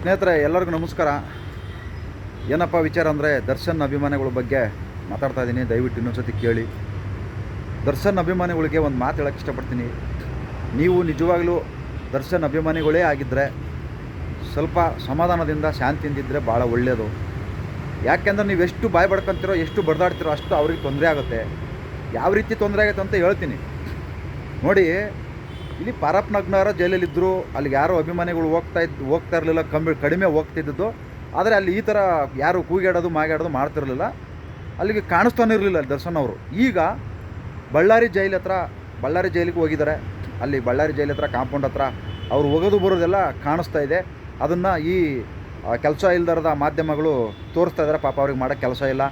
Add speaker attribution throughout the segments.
Speaker 1: ಸ್ನೇಹಿತರೆ ಎಲ್ಲರಿಗೂ ನಮಸ್ಕಾರ. ಏನಪ್ಪ ವಿಚಾರ ಅಂದರೆ ದರ್ಶನ್ ಅಭಿಮಾನಿಗಳ ಬಗ್ಗೆ ಮಾತಾಡ್ತಾ ಇದ್ದೀನಿ. ದಯವಿಟ್ಟು ಇನ್ನೊಂದು ಕೇಳಿ. ದರ್ಶನ್ ಅಭಿಮಾನಿಗಳಿಗೆ ಒಂದು ಮಾತು ಹೇಳೋಕ್ಕೆ ಇಷ್ಟಪಡ್ತೀನಿ. ನೀವು ನಿಜವಾಗ್ಲೂ ದರ್ಶನ್ ಅಭಿಮಾನಿಗಳೇ ಆಗಿದ್ದರೆ ಸ್ವಲ್ಪ ಸಮಾಧಾನದಿಂದ ಶಾಂತಿಯಿಂದಿದ್ದರೆ ಭಾಳ ಒಳ್ಳೆಯದು. ಯಾಕೆಂದ್ರೆ ನೀವು ಎಷ್ಟು ಬಾಯಿ ಬಡ್ಕೊತಿರೋ, ಎಷ್ಟು ಬಡ್ದಾಡ್ತಿರೋ ಅಷ್ಟು ಅವ್ರಿಗೆ ತೊಂದರೆ ಆಗುತ್ತೆ. ಯಾವ ರೀತಿ ತೊಂದರೆ ಆಗುತ್ತೆ ಅಂತ ಹೇಳ್ತೀನಿ ನೋಡಿ. ಇಲ್ಲಿ ಪಾರಪ್ಪನಗ್ನವರ ಜೈಲಲ್ಲಿದ್ದರು. ಅಲ್ಲಿಗೆ ಯಾರೋ ಅಭಿಮಾನಿಗಳು ಹೋಗ್ತಾ ಇರಲಿಲ್ಲ, ಕಡಿಮೆ ಹೋಗ್ತಿದ್ದದ್ದು. ಆದರೆ ಅಲ್ಲಿ ಈ ಥರ ಯಾರು ಕೂಗಾಡೋದು ಮಾಗಾಡೋದು ಮಾಡ್ತಿರಲಿಲ್ಲ, ಅಲ್ಲಿಗೆ ಕಾಣಿಸ್ತಾನೆ ಇರಲಿಲ್ಲ ದರ್ಶನ್ ಅವರು. ಈಗ ಬಳ್ಳಾರಿ ಜೈಲಿಗೆ ಹೋಗಿದ್ದಾರೆ. ಅಲ್ಲಿ ಬಳ್ಳಾರಿ ಜೈಲ್ ಹತ್ರ ಕಾಂಪೌಂಡ್ ಹತ್ರ ಅವ್ರು ಹೋಗೋದು ಬರೋದೆಲ್ಲ ಕಾಣಿಸ್ತಾ ಇದೆ. ಅದನ್ನು ಈ ಕೆಲಸ ಇಲ್ದರದ ಮಾಧ್ಯಮಗಳು ತೋರಿಸ್ತಾ ಇದ್ದಾರೆ. ಪಾಪ ಅವ್ರಿಗೆ ಮಾಡೋಕ್ಕೆ ಕೆಲಸ ಇಲ್ಲ,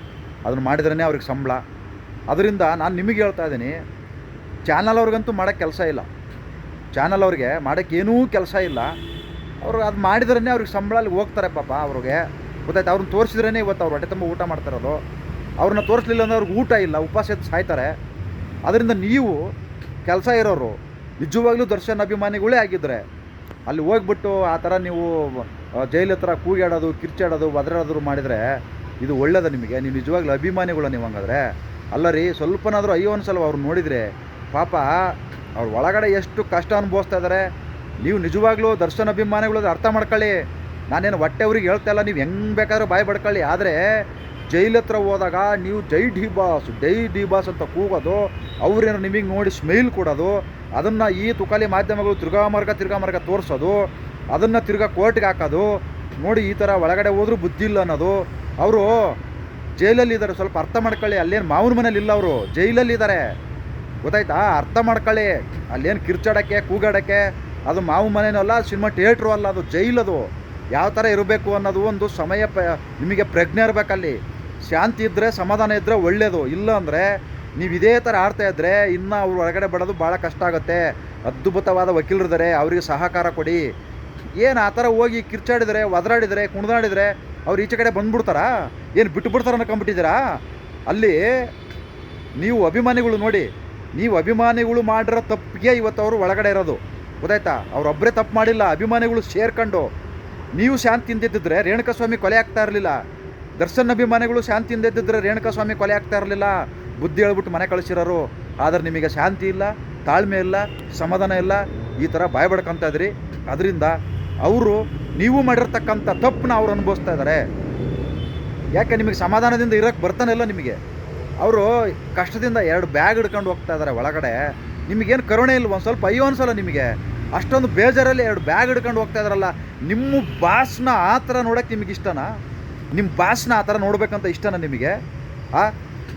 Speaker 1: ಅದನ್ನು ಮಾಡಿದ್ರೇ ಅವ್ರಿಗೆ ಸಂಬಳ. ಅದರಿಂದ ನಾನು ನಿಮಗೆ ಹೇಳ್ತಾ ಇದ್ದೀನಿ, ಚಾನಲ್ ಅವ್ರಿಗಂತೂ ಮಾಡೋಕ್ಕೆ ಕೆಲಸ ಇಲ್ಲ. ಚಾನಲ್ ಅವ್ರಿಗೆ ಮಾಡೋಕ್ಕೆ ಏನೂ ಕೆಲಸ ಇಲ್ಲ. ಅವರು ಅದು ಮಾಡಿದ್ರೇ ಅವ್ರಿಗೆ ಸಂಬಳ ಅಲ್ಲಿ ಹೋಗ್ತಾರೆ. ಪಾಪ ಅವ್ರಿಗೆ ಗೊತ್ತಾಯ್ತು. ಅವ್ರನ್ನ ತೋರಿಸಿದ್ರೇ ಇವತ್ತು ಅವ್ರು ಹೊಟ್ಟೆ ತುಂಬ ಊಟ ಮಾಡ್ತಾಯಿರೋದು. ಅವ್ರನ್ನ ತೋರಿಸ್ಲಿಲ್ಲ ಅಂದರೆ ಅವ್ರಿಗೆ ಊಟ ಇಲ್ಲ, ಉಪವಾಸ ಎದ್ದು ಸಾಯ್ತಾರೆ. ಅದರಿಂದ ನೀವು ಕೆಲಸ ಇರೋರು ನಿಜವಾಗ್ಲೂ ದರ್ಶನ್ ಅಭಿಮಾನಿಗಳೇ ಆಗಿದ್ದರೆ ಅಲ್ಲಿ ಹೋಗ್ಬಿಟ್ಟು ಆ ಥರ ನೀವು ಜೈಲ್ ಹತ್ರ ಕೂಗಾಡೋದು, ಕಿರ್ಚಾಡೋದು, ಒದರಾಡೋದು ಮಾಡಿದರೆ ಇದು ಒಳ್ಳೆಯದ ನಿಮಗೆ? ನೀವು ನಿಜವಾಗ್ಲೂ ಅಭಿಮಾನಿಗಳು ನೀವು ಹಂಗಾದ್ರೆ ಅಲ್ಲ ರೀ. ಸ್ವಲ್ಪನಾದರೂ ಅಯ್ಯೋ ಅನ್ಸಲ್ವ ಅವ್ರು ನೋಡಿದರೆ? ಪಾಪ ಅವ್ರು ಒಳಗಡೆ ಎಷ್ಟು ಕಷ್ಟ ಅನುಭವಿಸ್ತಾ ಇದ್ದಾರೆ. ನೀವು ನಿಜವಾಗ್ಲೂ ದರ್ಶನ್ ಅಭಿಮಾನಿಗಳು ಅರ್ಥ ಮಾಡ್ಕೊಳ್ಳಿ. ನಾನೇನು ಹೊಟ್ಟೆ ಅವ್ರಿಗೆ ಹೇಳ್ತಾ ಇಲ್ಲ, ನೀವು ಹೆಂಗೆ ಬೇಕಾದ್ರೂ ಬಾಯಿ ಬಡ್ಕೊಳ್ಳಿ. ಆದರೆ ಜೈಲ್ ಹತ್ರ ಹೋದಾಗ ನೀವು ಜೈ ಡಿ ಬಾಸ್ ಅಂತ ಕೂಗೋದು, ಅವ್ರೇನು ನಿಮಗೆ ನೋಡಿ ಸ್ಮೈಲ್ ಕೊಡೋದು, ಅದನ್ನು ಈ ತುಕಾಲಿ ಮಾಧ್ಯಮಗಳು ತಿರ್ಗಾ ತೋರಿಸೋದು, ಅದನ್ನು ತಿರ್ಗಾ ಕೋರ್ಟ್ಗೆ ಹಾಕೋದು ನೋಡಿ. ಈ ಥರ ಒಳಗಡೆ ಹೋದ್ರೂ ಬುದ್ಧಿ ಇಲ್ಲ ಅನ್ನೋದು. ಅವರು ಜೈಲಲ್ಲಿದ್ದಾರೆ, ಸ್ವಲ್ಪ ಅರ್ಥ ಮಾಡ್ಕೊಳ್ಳಿ. ಅಲ್ಲೇನು ಮಾವನ ಮನೇಲಿ ಇಲ್ಲ, ಅವರು ಜೈಲಲ್ಲಿದ್ದಾರೆ, ಗೊತ್ತಾಯ್ತಾ? ಅರ್ಥ ಮಾಡ್ಕೊಳ್ಳಿ. ಅಲ್ಲೇನು ಕಿರ್ಚಾಡೋಕ್ಕೆ ಕೂಗಾಡೋಕ್ಕೆ ಅದು ಮಾವು ಮನೇನೂ ಅಲ್ಲ, ಸಿನಿಮಾ ಥಿಯೇಟ್ರು ಅಲ್ಲ, ಅದು ಜೈಲದು. ಯಾವ ಥರ ಇರಬೇಕು ಅನ್ನೋದು ಒಂದು ಸಮಯ ನಿಮಗೆ ಪ್ರಜ್ಞೆ ಇರಬೇಕಲ್ಲಿ. ಶಾಂತಿ ಇದ್ದರೆ, ಸಮಾಧಾನ ಇದ್ದರೆ ಒಳ್ಳೆಯದು. ಇಲ್ಲ ಅಂದರೆ ನೀವು ಇದೇ ಥರ ಆಡ್ತಾಯಿದ್ರೆ ಇನ್ನೂ ಅವ್ರು ಹೊರಗಡೆ ಬರೋದು ಭಾಳ ಕಷ್ಟ ಆಗುತ್ತೆ. ಅದ್ಭುತವಾದ ವಕೀಲರಿದ್ದಾರೆ, ಅವರಿಗೆ ಸಹಕಾರ ಕೊಡಿ. ಏನು ಆ ಥರ ಹೋಗಿ ಕಿರ್ಚಾಡಿದರೆ, ಒದರಾಡಿದರೆ, ಕುಣಿದಾಡಿದರೆ ಅವ್ರು ಈಚೆ ಕಡೆ ಬಂದುಬಿಡ್ತಾರಾ? ಏನು ಬಿಟ್ಟುಬಿಡ್ತಾರೆ ಅನ್ಕೊಂಬಿಟ್ಟಿದ್ದೀರಾ? ಅಲ್ಲಿ ನೀವು ಅಭಿಮಾನಿಗಳು ನೋಡಿ, ನೀವು ಅಭಿಮಾನಿಗಳು ಮಾಡಿರೋ ತಪ್ಪಿಗೆ ಇವತ್ತು ಅವರು ಒಳಗಡೆ ಇರೋದು, ಗೊತ್ತಾಯ್ತಾ? ಅವರೊಬ್ಬರೇ ತಪ್ಪು ಮಾಡಿಲ್ಲ, ಅಭಿಮಾನಿಗಳು ಸೇರ್ಕೊಂಡು. ನೀವು ಶಾಂತಿಯಿಂದ ಇದ್ದಿದ್ರೆ ರೇಣುಕಾಸ್ವಾಮಿ ಕೊಲೆ ಆಗ್ತಾ ಇರಲಿಲ್ಲ. ದರ್ಶನ್ ಅಭಿಮಾನಿಗಳು ಶಾಂತಿಯಿಂದ ಇದ್ದಿದ್ರೆ ರೇಣುಕಾಸ್ವಾಮಿ ಕೊಲೆ ಆಗ್ತಾ ಇರಲಿಲ್ಲ. ಬುದ್ಧಿ ಹೇಳ್ಬಿಟ್ಟು ಮನೆ ಕಳಿಸಿರೋರು. ಆದರೆ ನಿಮಗೆ ಶಾಂತಿ ಇಲ್ಲ, ತಾಳ್ಮೆ ಇಲ್ಲ, ಸಮಾಧಾನ ಇಲ್ಲ, ಈ ಥರ ಬಾಯ್ ಬಡ್ಕೊತಾ ಇದ್ರಿ. ಅದರಿಂದ ಅವರು ನೀವು ಮಾಡಿರ್ತಕ್ಕಂಥ ತಪ್ಪನ್ನ ಅವ್ರು ಅನುಭವಿಸ್ತಾ ಇದ್ದಾರೆ. ಯಾಕೆ ನಿಮಗೆ ಸಮಾಧಾನದಿಂದ ಇರೋಕ್ಕೆ ಬರ್ತಾನೆ ಇಲ್ಲ ನಿಮಗೆ? ಅವರು ಕಷ್ಟದಿಂದ 2 ಬ್ಯಾಗ್ ಹಿಡ್ಕೊಂಡು ಹೋಗ್ತಾ ಇದ್ದಾರೆ ಒಳಗಡೆ. ನಿಮಗೇನು ಕರುಣೆ ಇಲ್ಲ, ಒಂದು ಸ್ವಲ್ಪ ಅಯ್ಯೋ ಅನ್ಸಲ್ಲ ನಿಮಗೆ? ಅಷ್ಟೊಂದು ಬೇಜಾರಲ್ಲಿ 2 ಬ್ಯಾಗ್ ಹಿಡ್ಕೊಂಡು ಹೋಗ್ತಾ ಇದ್ದಾರಲ್ಲ. ನಿಮ್ಮ ಬಾಸ್ನ ಆ ಥರ ನೋಡೋಕ್ಕೆ ನಿಮಗೆ ಇಷ್ಟನಾ? ನಿಮ್ಮ ಬಾಸ್ನ ಆ ಥರ ನೋಡ್ಬೇಕಂತ ಇಷ್ಟನಾ ನಿಮಗೆ?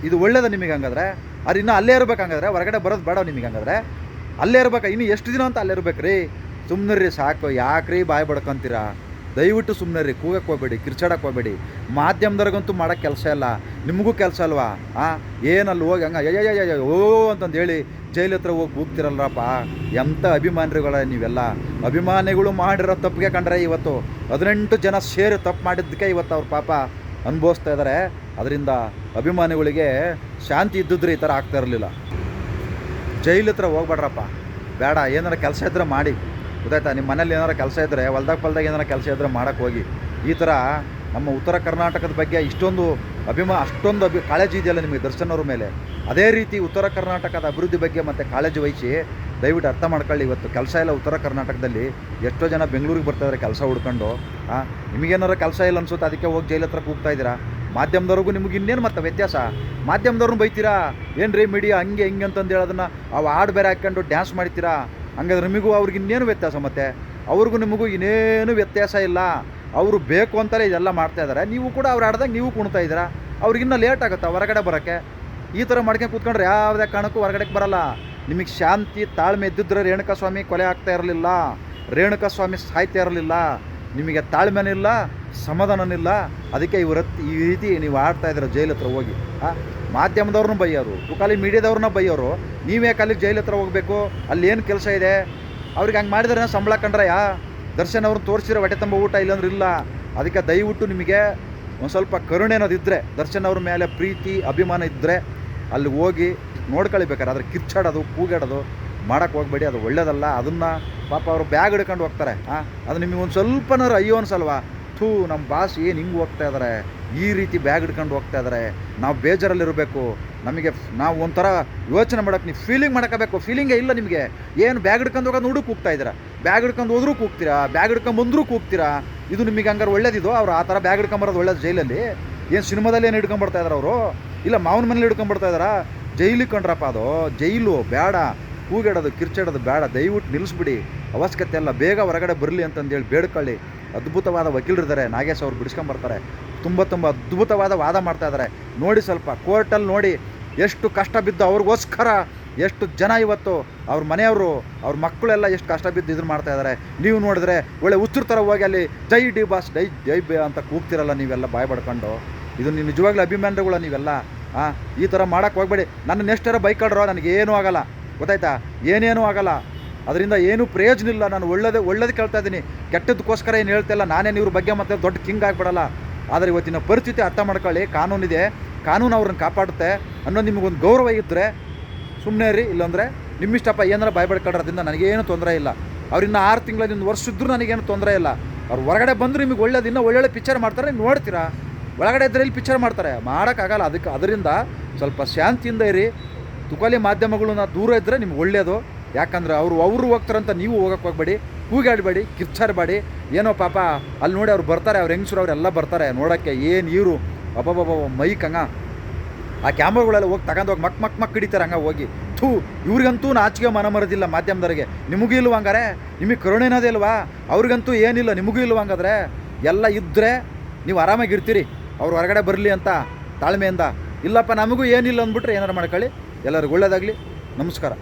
Speaker 1: ಇದು ಒಳ್ಳೇದ ನಿಮಗೆ ಹಂಗಾದ್ರೆ? ಅದು ಇನ್ನೂ ಅಲ್ಲೇ ಇರ್ಬೇಕು ಹಂಗಾದ್ರೆ? ಹೊರಗಡೆ ಬರೋದು ಬೇಡ ನಿಮಗೆ ಹಂಗಾದ್ರೆ? ಅಲ್ಲೇ ಇರ್ಬೇಕಾ? ಇನ್ನು ಎಷ್ಟು ದಿನ ಅಂತ ಅಲ್ಲೇ ಇರ್ಬೇಕು ರೀ? ಸುಮ್ಮನೆ ಸಾಕು, ಯಾಕ್ರಿ ಬಾಯಿ ಬಡ್ಕೊಂತೀರಾ? ದಯವಿಟ್ಟು ಸುಮ್ಮನೆ ಕೂಗಕ್ಕೆ ಹೋಗ್ಬೇಡಿ, ಕಿರ್ಚಾಡಕ್ಕೆ ಹೋಗ್ಬೇಡಿ. ಮಾಧ್ಯಮದವ್ರಿಗಂತೂ ಮಾಡೋಕ್ಕೆ ಕೆಲಸ ಇಲ್ಲ, ನಿಮಗೂ ಕೆಲಸ ಅಲ್ವಾ? ಏನಲ್ಲಿ ಹೋಗಿ ಹಂಗೆ ಓ ಅಂತಂದು ಹೇಳಿ ಜೈಲ್ ಹತ್ರ ಹೋಗಿ ಕೂಗ್ತಿರಲ್ರಪ್ಪ. ಎಂಥ ಅಭಿಮಾನಿಗಳ ನೀವೆಲ್ಲ? ಅಭಿಮಾನಿಗಳು ಮಾಡಿರೋ ತಪ್ಪಿಗೆ ಕಂಡ್ರೆ ಇವತ್ತು 18 ಜನ ಸೇರಿ ತಪ್ಪು ಮಾಡಿದ್ದಕ್ಕೆ ಇವತ್ತು ಅವ್ರ ಪಾಪ ಅನುಭವಿಸ್ತಾ ಇದ್ದಾರೆ. ಅದರಿಂದ ಅಭಿಮಾನಿಗಳಿಗೆ ಶಾಂತಿ ಇದ್ದಿದ್ರೆ ಈ ಥರ ಆಗ್ತಾ ಇರಲಿಲ್ಲ. ಜೈಲ್ ಹತ್ರ ಹೋಗ್ಬೇಡ್ರಪ್ಪ, ಬೇಡ. ಏನಾರ ಕೆಲಸ ಇದ್ದರೆ ಮಾಡಿ, ಗೊತ್ತಾಯ್ತಾ? ನಿಮ್ಮ ಮನೇಲಿ ಏನಾರು ಕೆಲಸ ಇದ್ದರೆ, ಹೊಲ್ದಾಗ ಏನಾರು ಕೆಲಸ ಇದ್ದರೆ ಮಾಡೋಕ್ಕೆ ಹೋಗಿ. ಈ ಥರ ನಮ್ಮ ಉತ್ತರ ಕರ್ನಾಟಕದ ಬಗ್ಗೆ ಅಷ್ಟೊಂದು ಕಾಳಜಿ ಇದೆಯಲ್ಲ ನಿಮಗೆ ದರ್ಶನ್ ಅವ್ರ ಮೇಲೆ. ಅದೇ ರೀತಿ ಉತ್ತರ ಕರ್ನಾಟಕದ ಅಭಿವೃದ್ಧಿ ಬಗ್ಗೆ ಮತ್ತು ಕಾಳಜಿ ವಹಿಸಿ ದಯವಿಟ್ಟು ಅರ್ಥ ಮಾಡ್ಕೊಳ್ಳಿ. ಇವತ್ತು ಕೆಲಸ ಇಲ್ಲ ಉತ್ತರ ಕರ್ನಾಟಕದಲ್ಲಿ. ಎಷ್ಟೋ ಜನ ಬೆಂಗಳೂರಿಗೆ ಬರ್ತಾಯಿದ್ದಾರೆ ಕೆಲಸ ಹುಡ್ಕೊಂಡು. ನಿಮಗೇನಾರು ಕೆಲಸ ಇಲ್ಲ ಅನ್ಸುತ್ತೆ, ಅದಕ್ಕೆ ಹೋಗಿ ಜೈಲ್ ಹತ್ರ ಕೂಗ್ತಾ ಇದ್ದೀರಾ. ಮಾಧ್ಯಮದವ್ರಿಗೂ ನಿಮಗೆ ಇನ್ನೇನು ಮತ್ತೆ ವ್ಯತ್ಯಾಸ? ಮಾಧ್ಯಮದವ್ರನ್ನ ಬೈತೀರಾ, ಏನು ರೀ ಮೀಡಿಯಾ ಹಂಗೆ ಹಿಂಗೆ ಅಂತಂದು ಹೇಳೋದನ್ನು ಅವು ಹಾಡು ಬೇರೆ ಹಾಕ್ಕೊಂಡು ಡ್ಯಾನ್ಸ್ ಮಾಡ್ತೀರಾ. ಹಂಗಾದ್ರೆ ನಿಮಗೂ ಅವ್ರಿಗೆ ಇನ್ನೇನು ವ್ಯತ್ಯಾಸ? ಮತ್ತು ಅವ್ರಿಗೂ ನಿಮಗೂ ಇನ್ನೇನು ವ್ಯತ್ಯಾಸ ಇಲ್ಲ. ಅವರು ಬೇಕು ಅಂತಲೇ ಇದೆಲ್ಲ ಮಾಡ್ತಾಯಿದ್ದಾರೆ. ನೀವು ಕೂಡ ಅವ್ರು ಆಡ್ದಾಗ ನೀವು ಕುಣ್ತಾ ಇದ್ದೀರಾ. ಅವ್ರಿಗಿನ್ನ ಲೇಟ್ ಆಗುತ್ತೆ ಹೊರಗಡೆ ಬರೋಕ್ಕೆ. ಈ ಥರ ಮಾಡ್ಕೊಂಡು ಕೂತ್ಕೊಂಡ್ರೆ ಯಾವುದೇ ಕಾರಣಕ್ಕೂ ಹೊರಗಡೆಗೆ ಬರೋಲ್ಲ. ನಿಮಗೆ ಶಾಂತಿ ತಾಳ್ಮೆ ಇದ್ದಿದ್ರೆ ರೇಣುಕಾಸ್ವಾಮಿ ಕೊಲೆ ಆಗ್ತಾ ಇರಲಿಲ್ಲ, ರೇಣುಕಾಸ್ವಾಮಿ ಸಾಯ್ತಾ ಇರಲಿಲ್ಲ. ನಿಮಗೆ ತಾಳ್ಮೆನಿಲ್ಲ, ಸಮಾಧಾನನಿಲ್ಲ. ಅದಕ್ಕೆ ಈ ರೀತಿ ನೀವು ಆಡ್ತಾ ಇದ್ದೀರ ಜೈಲ್ ಹತ್ರ ಹೋಗಿ. ಮಾಧ್ಯಮದವ್ರನ್ನೂ ಬೈಯೋರು, ತುಕಾಲಿ ಮೀಡಿಯಾದವ್ರನ್ನ ಬೈಯೋರು. ನೀವೇ ಕಾಲಿಗೆ ಜೈಲ್ ಹತ್ರ ಹೋಗಬೇಕು? ಅಲ್ಲಿ ಏನು ಕೆಲಸ ಇದೆ? ಅವ್ರಿಗೆ ಹಂಗೆ ಮಾಡಿದ್ರೆ ಸಂಬಳ ಕಂಡ್ರೆ ದರ್ಶನ್ ಅವ್ರನ್ನ ತೋರಿಸಿರೋ ಹೊಟ್ಟೆ ತುಂಬ ಊಟ ಇಲ್ಲಾಂದ್ರೆ ಇಲ್ಲ. ಅದಕ್ಕೆ ದಯವಿಟ್ಟು ನಿಮಗೆ ಒಂದು ಸ್ವಲ್ಪ ಕರುಣೆ ಅನ್ನೋದಿದ್ದರೆ, ದರ್ಶನ್ ಅವ್ರ ಮೇಲೆ ಪ್ರೀತಿ ಅಭಿಮಾನ ಇದ್ದರೆ ಅಲ್ಲಿ ಹೋಗಿ ನೋಡ್ಕೊಳ್ಬೇಕಾರೆ. ಆದರೆ ಕಿರ್ಚಾಡೋದು, ಕೂಗಾಡೋದು ಮಾಡೋಕ್ಕೆ ಹೋಗಬೇಡಿ, ಅದು ಒಳ್ಳೇದಲ್ಲ. ಅದನ್ನು ಪಾಪ ಅವರು ಬ್ಯಾಗ್ ಹಿಡ್ಕೊಂಡು ಹೋಗ್ತಾರೆ. ಅದು ನಿಮಗೆ ಒಂದು ಸ್ವಲ್ಪನಾರು ಅಯ್ಯೋ ಅನ್ಸಲ್ವಾ? ಥೂ, ನಮ್ಮ ಬಾಸ್ ಏನು ಹಿಂಗೆ ಹೋಗ್ತಾ ಇದ್ದಾರೆ, ಈ ರೀತಿ ಬ್ಯಾಗ್ ಹಿಡ್ಕೊಂಡು ಹೋಗ್ತಾ ಇದ್ದಾರೆ, ನಾವು ಬೇಜಾರಲ್ಲಿರಬೇಕು, ನಮಗೆ ನಾವು ಒಂಥರ ಯೋಚನೆ ಮಾಡೋಕ್ಕೆ, ನೀವು ಫೀಲಿಂಗ್ ಮಾಡ್ಕೋಬೇಕು. ಫೀಲಿಂಗೇ ಇಲ್ಲ ನಿಮಗೆ. ಏನು ಬ್ಯಾಗ್ ಹಿಡ್ಕೊಂಡು ಹೋಗೋದು ಹುಡುಕ್ ಕೂಗ್ತಾ ಇದ್ದೀರಾ, ಬ್ಯಾಗ್ ಹಿಡ್ಕೊಂಡು ಹೋದ್ರೂ ಕೂಗ್ತೀರಾ, ಬ್ಯಾಗ್ ಹಿಡ್ಕೊಂಡು ಬಂದರೂ ಕೂಗ್ತೀರಾ. ಇದು ನಿಮಗೆ ಹಂಗಾರೆ ಒಳ್ಳೇದಿದು? ಅವ್ರು ಆ ಥರ ಬ್ಯಾಗ್ ಹಿಡ್ಕೊಂಬರೋದು ಒಳ್ಳೇದು ಜೈಲಲ್ಲಿ? ಏನು ಸಿನಿಮಾದಲ್ಲಿ ಏನು ಹಿಡ್ಕೊಂಬರ್ತಾ ಇದ್ದಾರೆ ಅವರು? ಇಲ್ಲ ಮಾವನ ಮನೇಲಿ ಹಿಡ್ಕೊಂಬರ್ತಾ ಇದ್ದಾರಾ? ಜೈಲಿಗೆ ಕಂಡ್ರಪ್ಪ, ಅದು ಜೈಲು ಬೇಡ. ಕೂಗಿಡೋದು ಕಿರ್ಚಾಡೋದು ಬೇಡ, ದಯವಿಟ್ಟು ನಿಲ್ಲಿಸ್ಬಿಡಿ. ಅವಶ್ಯಕತೆ ಎಲ್ಲ ಬೇಗ ಹೊರಗಡೆ ಬರಲಿ ಅಂತಂದೇಳಿ ಬೇಡ್ಕೊಳ್ಳಿ. ಅದ್ಭುತವಾದ ವಕೀಲರಿದ್ದಾರೆ, ನಾಗೇಶ್ ಅವ್ರು ಬಿಡಿಸ್ಕೊಂಬರ್ತಾರೆ. ತುಂಬ ಅದ್ಭುತವಾದ ವಾದ ಮಾಡ್ತಾಯಿದ್ದಾರೆ. ನೋಡಿ, ಸ್ವಲ್ಪ ಕೋರ್ಟಲ್ಲಿ ನೋಡಿ ಎಷ್ಟು ಕಷ್ಟ ಬಿದ್ದು ಅವ್ರಿಗೋಸ್ಕರ ಎಷ್ಟು ಜನ ಇವತ್ತು ಅವ್ರ ಮನೆಯವರು ಅವ್ರ ಮಕ್ಕಳೆಲ್ಲ ಎಷ್ಟು ಕಷ್ಟ ಬಿದ್ದು ಇದನ್ನು ಮಾಡ್ತಾಯಿದ್ದಾರೆ. ನೀವು ನೋಡಿದ್ರೆ ಒಳ್ಳೆ ಹುಚ್ಚರ ಥರ ಹೋಗಿ ಅಲ್ಲಿ ಜೈ ಡಿ ಬಾಸ್ ಜೈ ಬೇ ಅಂತ ಕೂಗ್ತಿರಲ್ಲ ನೀವೆಲ್ಲ ಬಾಯ್ ಪಡ್ಕೊಂಡು. ಇದು ನೀವು ನಿಜವಾಗ್ಲೂ ಅಭಿಮಾನಿಗಳ ನೀವೆಲ್ಲ. ಈ ಥರ ಮಾಡೋಕ್ಕೆ ಹೋಗಬೇಡಿ. ನನ್ನ ನೆಕ್ಸ್ಟರ ಬೈಕ್ ನನಗೇನೂ ಆಗಲ್ಲ, ಗೊತ್ತಾಯ್ತಾ? ಏನೇನೂ ಆಗಲ್ಲ, ಅದರಿಂದ ಏನೂ ಪ್ರಯೋಜನ ಇಲ್ಲ. ನಾನು ಒಳ್ಳೇದು ಕೇಳ್ತಾ ಇದ್ದೀನಿ, ಕೆಟ್ಟದಕ್ಕೋಸ್ಕರ ಏನು ಹೇಳ್ತಾ ಇಲ್ಲ. ನಾನೇನು ಇವ್ರ ಬಗ್ಗೆ ಮತ್ತೆ ದೊಡ್ಡ ಕಿಂಗ್ ಆಗಿಬಿಡಲ್ಲ. ಆದರೆ ಇವತ್ತಿನ ಪರಿಸ್ಥಿತಿ ಅರ್ಥ ಮಾಡ್ಕೊಳ್ಳಿ. ಕಾನೂನಿದೆ, ಕಾನೂನು ಅವ್ರನ್ನ ಕಾಪಾಡುತ್ತೆ ಅನ್ನೋದು ನಿಮಗೊಂದು ಗೌರವ ಇದ್ದರೆ ಸುಮ್ಮನೆ ಇರಿ. ಇಲ್ಲಾಂದರೆ ನಿಮ್ಮಿಷ್ಟಪ್ಪ ಏನಾರ ಬಾಯ್ಬಡ್ಕೊಳ್ಳೋದ್ರಿಂದ ನನಗೇನು ತೊಂದರೆ ಇಲ್ಲ. ಅವ್ರಿನ್ನ 6 ತಿಂಗಳ 1 ವರ್ಷ ಇದ್ದರೂ ನನಗೇನು ತೊಂದರೆ ಇಲ್ಲ. ಅವ್ರು ಹೊರಗಡೆ ಬಂದರೂ ನಿಮಗೆ ಒಳ್ಳೇದಿನ್ನ ಒಳ್ಳೊಳ್ಳೆ ಪಿಕ್ಚರ್ ಮಾಡ್ತಾರೆ, ನೀವು ನೋಡ್ತೀರಾ. ಒಳಗಡೆ ಇದ್ರಲ್ಲಿ ಪಿಕ್ಚರ್ ಮಾಡ್ತಾರೆ, ಮಾಡೋಕ್ಕಾಗಲ್ಲ. ಅದರಿಂದ ಸ್ವಲ್ಪ ಶಾಂತಿಯಿಂದ ಇರಿ. ತುಕಾಲಿ ಮಾಧ್ಯಮಗಳನ್ನ ದೂರ ಇದ್ದರೆ ನಿಮ್ಗೆ ಒಳ್ಳೆಯದು. ಯಾಕಂದರೆ ಅವರು ಹೋಗ್ತಾರಂತ ನೀವು ಹೋಗೋಕ್ಕೆ ಹೋಗಬೇಡಿ, ಕೂಗಾಡಬೇಡಿ, ಕಿರ್ಚಾಡಬೇಡಿ. ಏನೋ ಪಾಪ ಅಲ್ಲಿ ನೋಡಿ ಅವ್ರು ಬರ್ತಾರೆ, ಅವ್ರು ಹೆಂಗಸರು ಅವರೆಲ್ಲ ಬರ್ತಾರೆ ನೋಡೋಕ್ಕೆ. ಏನು ಇವರು ಅಬ್ಬಬ್ಬ ಮೈಕ್ ಹಂಗ ಆ ಕ್ಯಾಮ್ರಾಗಳೆಲ್ಲ ಹೋಗಿ ತಗೊಂಡೋಗಿ ಮಕ್ ಹಿಡಿತಾರೆ ಹಂಗೆ ಹೋಗಿ. ಥೂ, ಇವ್ರಿಗಂತೂ ನಾಚಿಕೆ ಮನ ಮರದಿಲ್ಲ ಮಾಧ್ಯಮದವರಿಗೆ. ನಿಮಗೂ ಇಲ್ವ ಹಂಗಾರೆ? ನಿಮಗೆ ಕರುಣೆನೋದೇ ಇಲ್ವಾ? ಅವ್ರಿಗಂತೂ ಏನಿಲ್ಲ, ನಿಮಗೂ ಇಲ್ವ ಹಂಗಾದ್ರೆ? ಎಲ್ಲ ಇದ್ದರೆ ನೀವು ಆರಾಮಾಗಿರ್ತೀರಿ. ಅವ್ರು ಹೊರಗಡೆ ಬರಲಿ ಅಂತ ತಾಳ್ಮೆಯಿಂದ. ಇಲ್ಲಪ್ಪ ನಮಗೂ ಏನಿಲ್ಲ ಅಂದ್ಬಿಟ್ರೆ ಏನಾರು ಮಾಡ್ಕೊಳ್ಳಿ. ಎಲ್ಲರಿಗೂ ಒಳ್ಳೆಯದಾಗಲಿ. ನಮಸ್ಕಾರ.